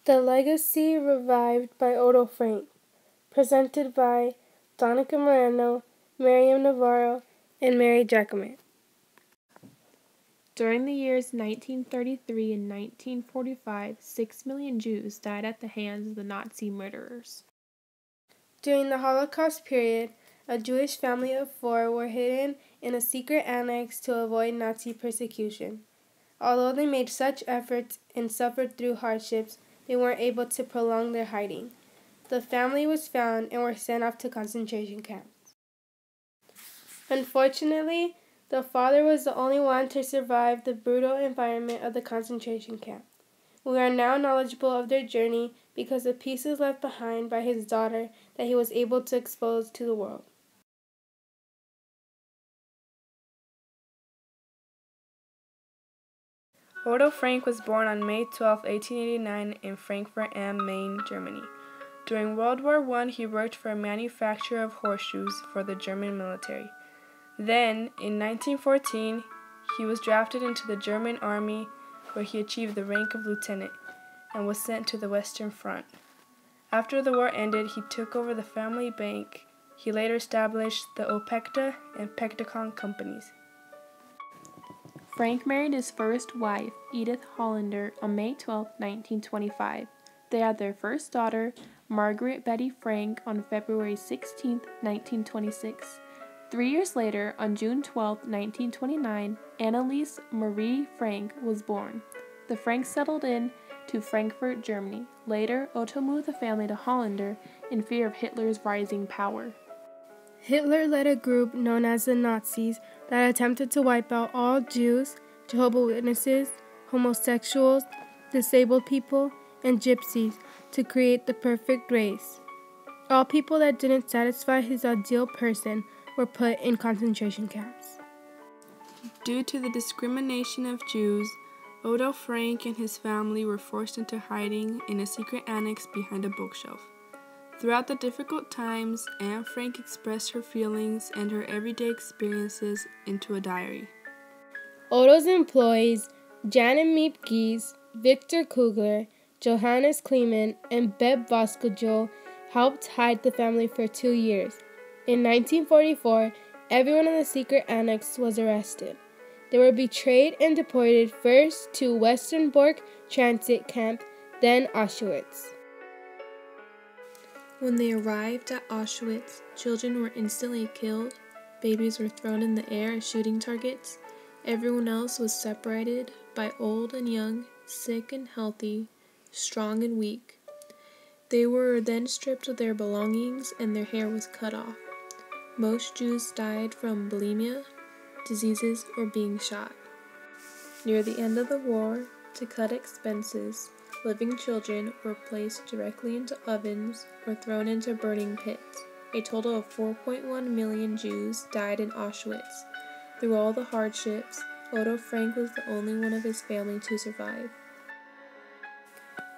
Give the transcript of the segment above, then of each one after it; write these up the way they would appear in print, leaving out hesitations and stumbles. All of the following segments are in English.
The Legacy Revived by Otto Frank, presented by Donica Moreno, Miriam Navarro, and Mary Jacquemin. During the years 1933 and 1945, 6 million Jews died at the hands of the Nazi murderers. During the Holocaust period, a Jewish family of 4 were hidden in a secret annex to avoid Nazi persecution. Although they made such efforts and suffered through hardships, they weren't able to prolong their hiding. The family was found and were sent off to concentration camps. Unfortunately, the father was the only one to survive the brutal environment of the concentration camp. We are now knowledgeable of their journey because of pieces left behind by his daughter that he was able to expose to the world. Otto Frank was born on May 12, 1889 in Frankfurt am Main, Germany. During World War I, he worked for a manufacturer of horseshoes for the German military. Then, in 1914, he was drafted into the German army, where he achieved the rank of lieutenant and was sent to the Western Front. After the war ended, he took over the family bank. He later established the Opekta and Pectacon companies. Frank married his first wife, Edith Hollander, on May 12, 1925. They had their first daughter, Margaret Betty Frank, on February 16, 1926. 3 years later, on June 12, 1929, Anneliese Marie Frank was born. The Franks settled in to Frankfurt, Germany. Later, Otto moved the family to Hollander in fear of Hitler's rising power. Hitler led a group known as the Nazis that attempted to wipe out all Jews, Jehovah's Witnesses, homosexuals, disabled people, and gypsies to create the perfect race. All people that didn't satisfy his ideal person were put in concentration camps. Due to the discrimination of Jews, Otto Frank and his family were forced into hiding in a secret annex behind a bookshelf. Throughout the difficult times, Anne Frank expressed her feelings and her everyday experiences into a diary. Otto's employees, Janet Miep Gies, Victor Kugler, Johannes Kleeman, and Beb Voskojul, helped hide the family for 2 years. In 1944, everyone in the secret annex was arrested. They were betrayed and deported first to Westerbork transit camp, then Auschwitz. When they arrived at Auschwitz, children were instantly killed, babies were thrown in the air as shooting targets, everyone else was separated by old and young, sick and healthy, strong and weak. They were then stripped of their belongings and their hair was cut off. Most Jews died from bulimia, diseases, or being shot. Near the end of the war, to cut expenses, living children were placed directly into ovens or thrown into burning pits. A total of 4.1 million Jews died in Auschwitz. Through all the hardships, Otto Frank was the only one of his family to survive.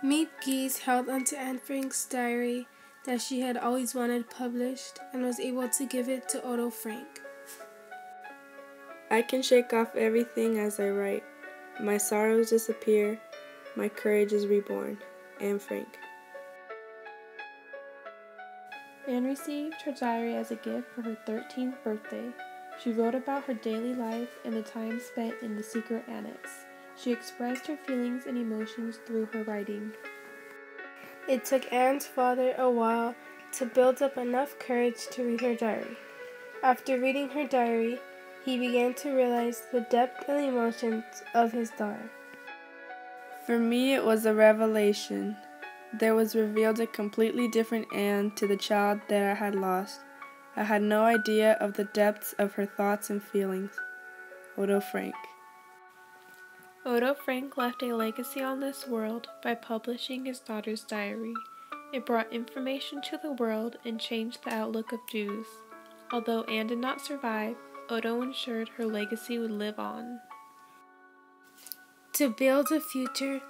Miep Gies held onto Anne Frank's diary that she had always wanted published and was able to give it to Otto Frank. I can shake off everything as I write. My sorrows disappear. My courage is reborn. Anne Frank. Anne received her diary as a gift for her 13th birthday. She wrote about her daily life and the time spent in the secret annex. She expressed her feelings and emotions through her writing. It took Anne's father a while to build up enough courage to read her diary. After reading her diary, he began to realize the depth and emotions of his daughter. For me, it was a revelation. There was revealed a completely different Anne to the child that I had lost. I had no idea of the depths of her thoughts and feelings. Otto Frank. Otto Frank left a legacy on this world by publishing his daughter's diary. It brought information to the world and changed the outlook of Jews. Although Anne did not survive, Otto ensured her legacy would live on. To build a future,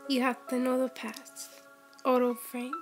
you have to know the past. Otto Frank.